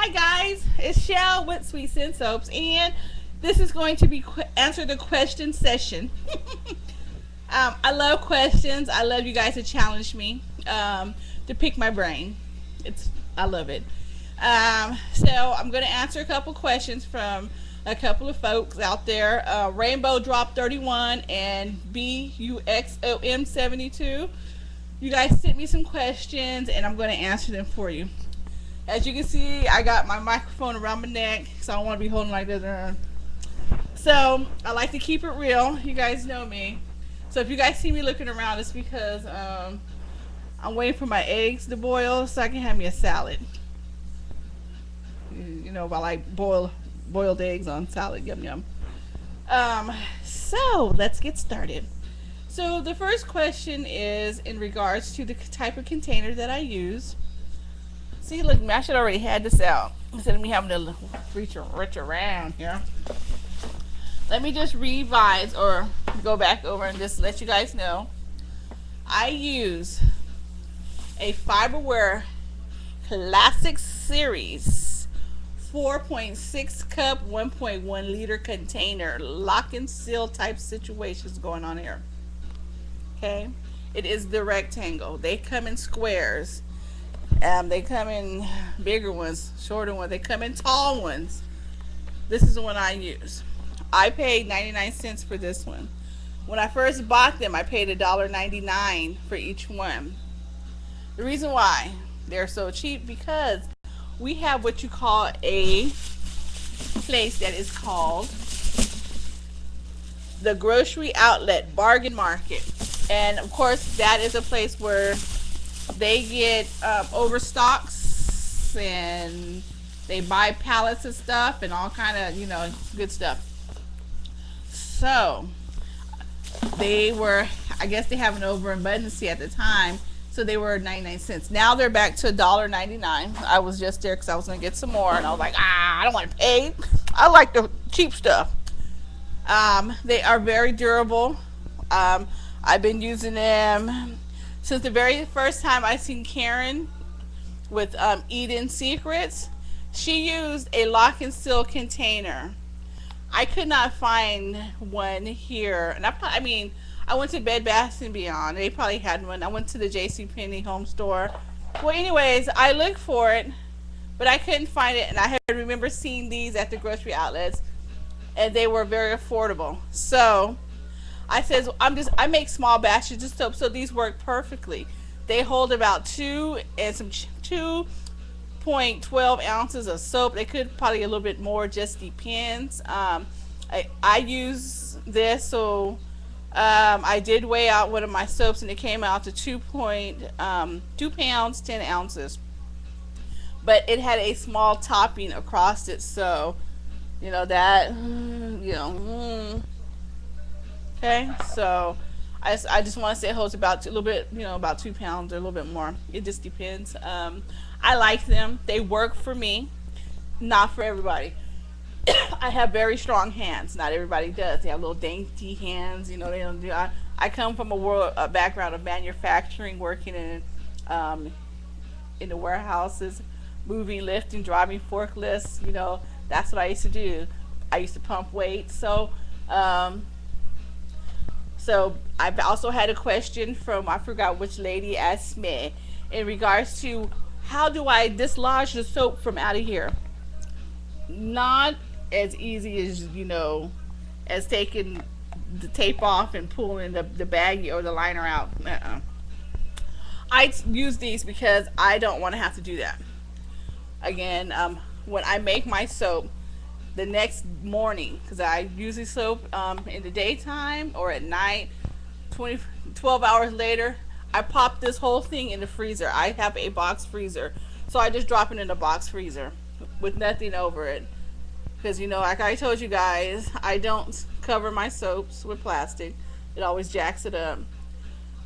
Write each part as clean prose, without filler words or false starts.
Hi guys, it's Shell with Sweet Scent Soaps, and this is going to be answer the question session. I love questions. I love you guys to challenge me, to pick my brain. I love it. So I'm going to answer a couple questions from a couple of folks out there. Rainbow Drop 31 and BUXOM 72. You guys sent me some questions, and I'm going to answer them for you. As you can see, I got my microphone around my neck, so I don't want to be holding like this. So I like to keep it real. You guys know me. So if you guys see me looking around, it's because I'm waiting for my eggs to boil so I can have me a salad. You know, I like boiled eggs on salad. Yum yum. So let's get started. So the first question is in regards to the type of container that I use. See, look, I should already had this out instead of me having to reach around here. Let me just revise or go back over and just let you guys know. I use a Fiberware Classic Series 4.6 cup, 1.1 liter container. Lock and seal type situations going on here. Okay? It is the rectangle. They come in squares. They come in bigger ones, shorter ones. They come in tall ones. This is the one I use. I paid 99 cents for this one. When I first bought them, I paid $1.99 for each one. The reason why they're so cheap, because we have what you call a place that is called the Grocery Outlet Bargain Market. And of course, that is a place where they get overstocks and they buy pallets of stuff and all kind of good stuff. So I guess they have an overabundance at the time, so they were 99 cents. Now they're back to $1.99. I was just there because I was going to get some more, and I was like, I don't want to pay. I like the cheap stuff. They are very durable. I've been using them since the very first time I seen Karen with Eden Secrets. She used a lock and seal container. I could not find one here, and I went to Bed Bath & Beyond. They probably had one. I went to the JCPenney home store. Well, anyways, I looked for it, but I couldn't find it, and I remember seeing these at the grocery outlets, and they were very affordable. So I says, I make small batches of soap, so these work perfectly. They hold about 2.12 ounces of soap. They could probably a little bit more, just depends. I use this, so I did weigh out one of my soaps, and it came out to 2 pounds 10 ounces. But it had a small topping across it, so okay, so I just want to say it holds about a little bit, about 2 pounds or a little bit more. It just depends. I like them. They work for me, not for everybody. I have very strong hands. Not everybody does. They have little dainty hands. They don't do. I come from a background of manufacturing, working in the warehouses, moving, lifting, driving forklifts. That's what I used to do. I used to pump weight. So I've also had a question from, I forgot which lady asked me, in regards to how do I dislodge the soap from out of here. Not as easy as, as taking the tape off and pulling the baggie or the liner out. I use these because I don't want to have to do that. Again, when I make my soap, the next morning, because I usually soap in the daytime or at night, 12 hours later, I pop this whole thing in the freezer. I have a box freezer, so I just drop it in the box freezer with nothing over it, because like I told you guys, I don't cover my soaps with plastic. It always jacks it up.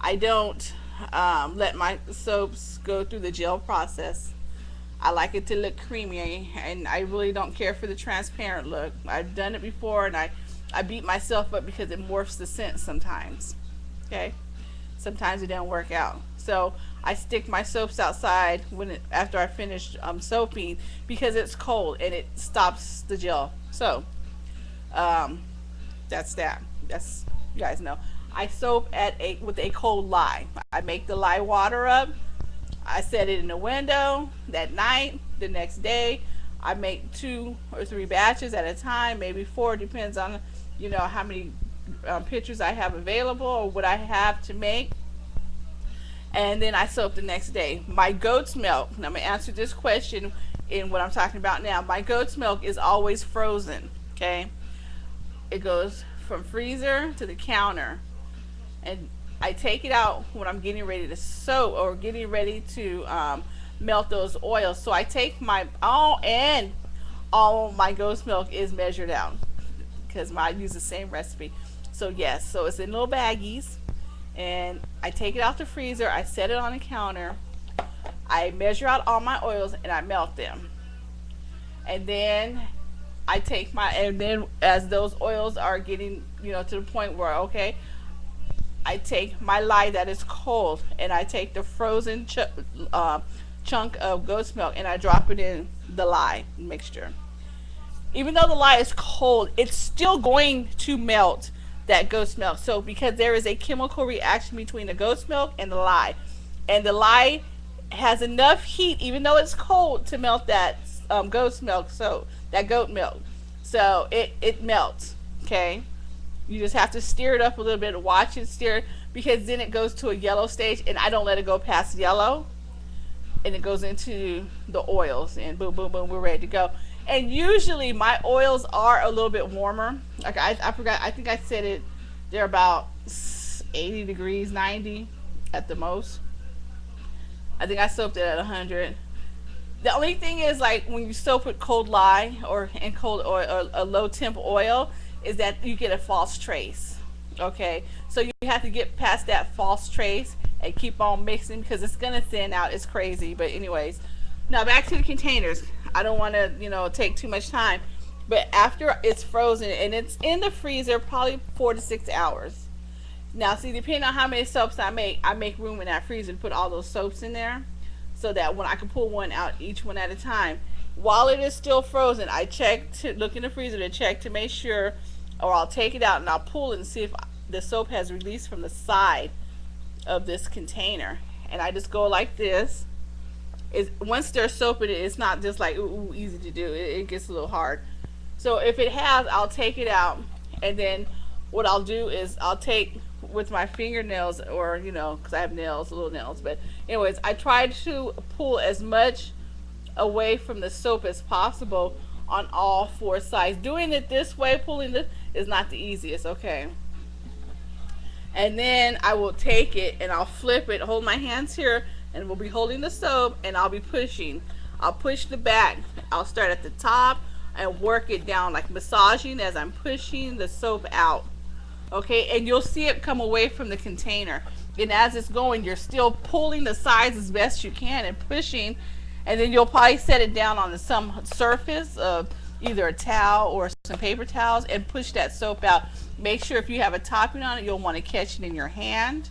I don't let my soaps go through the gel process. I like it to look creamy, and I really don't care for the transparent look. I've done it before, and I beat myself up because it morphs the scent sometimes. Okay? Sometimes it don't work out. So I stick my soaps outside after I finish soaping, because it's cold and it stops the gel. So um, that's that. That's, you guys know. I soap with a cold lye. I make the lye water up. I set it in the window that night. The next day, I make 2 or 3 batches at a time, maybe 4, depends on how many pitchers I have available or what I have to make. And then I soap the next day. My goat's milk, and I'm going to answer this question in what I'm talking about now. My goat's milk is always frozen, okay? It goes from freezer to the counter. And I take it out when I'm getting ready to soap or getting ready to melt those oils. So I take all my goat's milk is measured out, because I use the same recipe. So yes, so it's in little baggies, and I take it out the freezer. I set it on the counter. I measure out all my oils and I melt them. And then as those oils are getting to the point where okay, I take my lye that is cold, and I take the frozen chunk of goat's milk and I drop it in the lye mixture. Even though the lye is cold, it's still going to melt that goat's milk. So because there is a chemical reaction between the goat's milk and the lye, and the lye has enough heat, even though it's cold, to melt that goat's milk. So that goat milk, so it melts. Okay, you just have to stir it up a little bit, watch it stir, because then it goes to a yellow stage, and I don't let it go past yellow, and it goes into the oils, and boom, boom, boom, we're ready to go. And usually my oils are a little bit warmer. Like I forgot, I think I said it, they're about 80 degrees, 90 at the most. I think I soaked it at 100. The only thing is, like, when you soap with cold lye and cold oil or a low temp oil, is that you get a false trace. Okay, so you have to get past that false trace and keep on mixing, because it's gonna thin out. It's crazy. But anyways, now back to the containers. I don't want to take too much time, but after it's frozen and it's in the freezer, probably 4 to 6 hours. Now see, depending on how many soaps I make room in that freezer to put all those soaps in there, so that when I can pull one out, each one at a time. While it is still frozen, I look in the freezer to check to make sure, or I'll take it out and I'll pull it and see if the soap has released from the side of this container. And I just go like this. Once there's soap in it, it's not just like ooh, easy to do. It gets a little hard. So if it has, I'll take it out, and then what I'll do is I'll take with my fingernails, or because I have nails, little nails. But anyways, I try to pull as much away from the soap as possible on all 4 sides. Doing it this way, pulling this, is not the easiest. Okay. And then I will take it and I'll flip it, hold my hands here, and we'll be holding the soap, and I'll be pushing. I'll push the back. I'll start at the top and work it down, like massaging as I'm pushing the soap out. Okay, and you'll see it come away from the container. And as it's going, you're still pulling the sides as best you can and pushing, and then you'll probably set it down on some surface of either a towel or some paper towels and push that soap out. Make sure if you have a topping on it, you'll want to catch it in your hand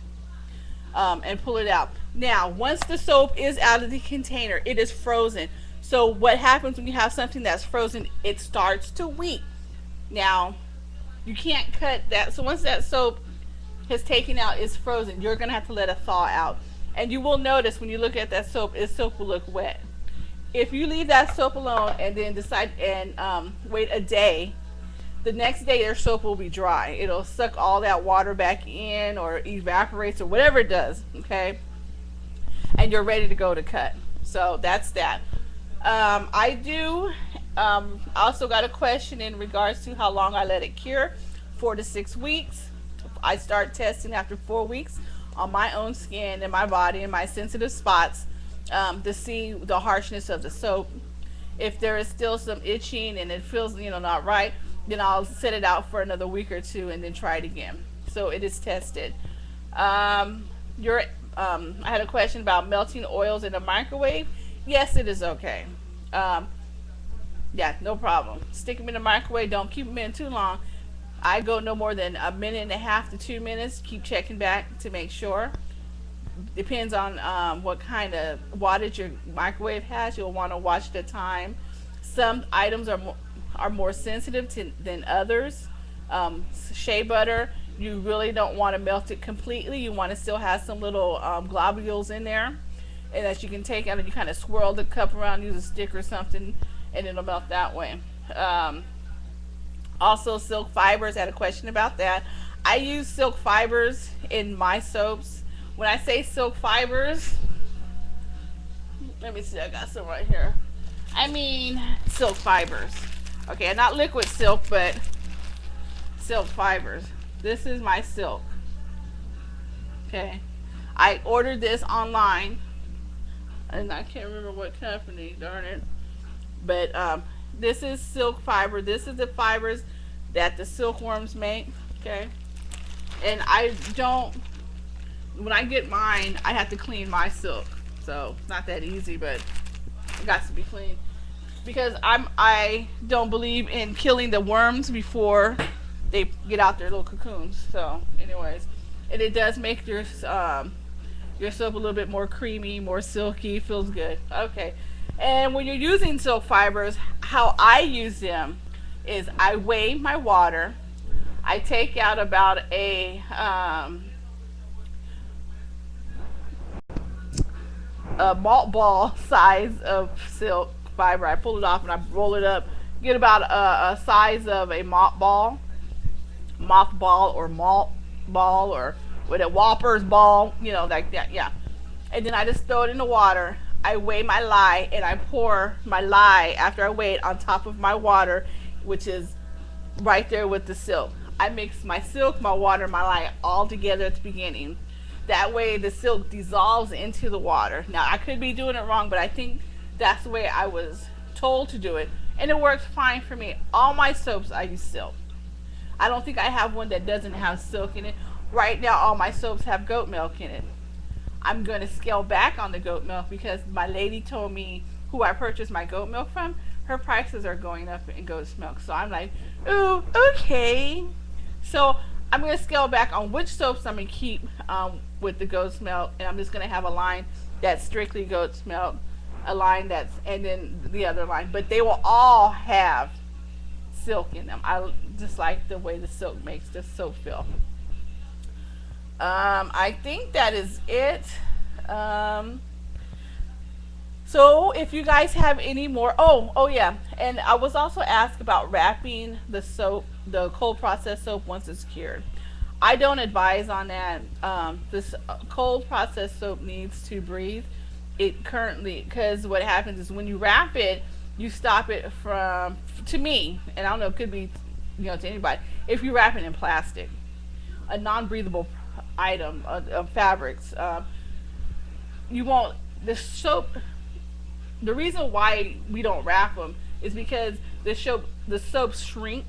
and pull it out. Now, once the soap is out of the container, it is frozen. So what happens when you have something that's frozen? It starts to weep. Now, you can't cut that. So once that soap has taken out, is frozen, you're going to have to let it thaw out. And you will notice when you look at that soap, soap will look wet. If you leave that soap alone and then decide and wait a day, the next day your soap will be dry. It'll suck all that water back in, or evaporates, or whatever it does. Okay, and you're ready to go to cut. So that's that. I also got a question in regards to how long I let it cure. 4 to 6 weeks. I start testing after 4 weeks on my own skin and my body and my sensitive spots to see the harshness of the soap. If there is still some itching and it feels not right, then I'll set it out for another week or 2 and then try it again. So it is tested. I had a question about melting oils in the microwave. Yes, it is okay. Yeah, no problem. Stick them in the microwave. Don't keep them in too long. I go no more than 1.5 to 2 minutes. Keep checking back to make sure. depends on what kind of wattage your microwave has. You'll want to watch the time. Some items are more sensitive than others. Shea butter, you really don't want to melt it completely. You want to still have some little globules in there, and that you can take out and you kind of swirl the cup around, use a stick or something, and it'll melt that way. Also, silk fibers. I had a question about that. I use silk fibers in my soaps. When I say silk fibers, let me see, I got some right here. I mean silk fibers. Okay, not liquid silk, but silk fibers. This is my silk. Okay, I ordered this online, and I can't remember what company, darn it. But this is silk fiber. This is the fibers that the silkworms make. Okay, and I don't. When I get mine, I have to clean my silk. So it's not that easy, but it got to be clean because I don't believe in killing the worms before they get out their little cocoons. So, anyways, and it does make your soap a little bit more creamy, more silky. Feels good. Okay, and when you're using silk fibers, how I use them is I weigh my water. I take out about a malt ball size of silk fiber. I pull it off and I roll it up. Get about a size of a mothball or malt ball or with a Whopper's ball, you know, like that. Yeah. And then I just throw it in the water. I weigh my lye and I pour my lye after I weigh it on top of my water, which is right there with the silk. I mix my silk, my water, my lye all together at the beginning. That way the silk dissolves into the water. Now I could be doing it wrong, but I think that's the way I was told to do it. And it works fine for me. All my soaps I use silk. I don't think I have one that doesn't have silk in it. Right now all my soaps have goat milk in it. I'm going to scale back on the goat milk because my lady told me, who I purchased my goat milk from, her prices are going up in goat's milk. So I'm like, ooh, okay. So I'm going to scale back on which soaps I'm going to keep with the goat's milk, and I'm just going to have a line that's strictly goat's milk, a line that's, and then the other line, but they will all have silk in them. I just like the way the silk makes the soap feel. I think that is it. So if you guys have any more, oh yeah, and I was also asked about wrapping the soap, the cold process soap, once it's cured. I don't advise on that. This cold process soap needs to breathe. It currently, because what happens is when you wrap it, you stop it from, to me, and I don't know, it could be, to anybody, if you wrap it in plastic, a non-breathable item of fabrics, you won't, the soap, the reason why we don't wrap them is because the soaps shrink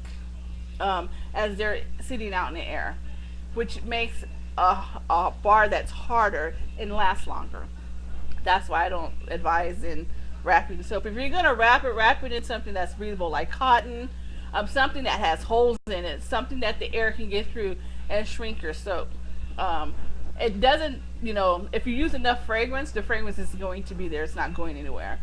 as they're sitting out in the air, which makes a bar that's harder and lasts longer. That's why I don't advise in wrapping the soap. If you're gonna wrap it in something that's breathable, like cotton, something that has holes in it, something that the air can get through and shrink your soap. It doesn't, if you use enough fragrance, the fragrance is going to be there. It's not going anywhere.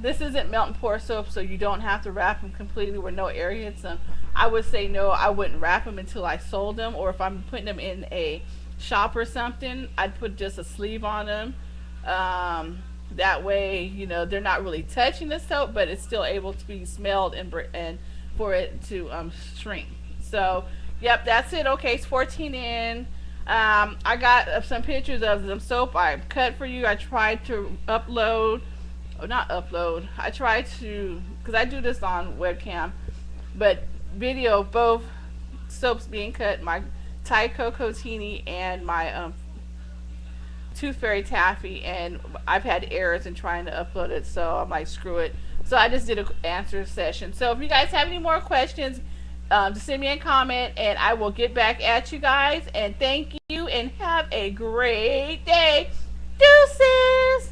This isn't melt and pour soap, so you don't have to wrap them completely where no air hits them. I would say no, I wouldn't wrap them until I sold them, or if I'm putting them in a shop or something, I'd put just a sleeve on them. That way, they're not really touching the soap, but it's still able to be smelled and for it to shrink. So, yep, that's it. Okay, it's 14 in. I got some pictures of some soap I cut for you. I tried to I tried to, because I do this on webcam, but video both soaps being cut, my Thai Cocoa Teeny and my Tooth Fairy Taffy, and I've had errors in trying to upload it, so I'm like, screw it. So I just did an answer session. So if you guys have any more questions, just send me a comment and I will get back at you guys. And thank you and have a great day. Deuces!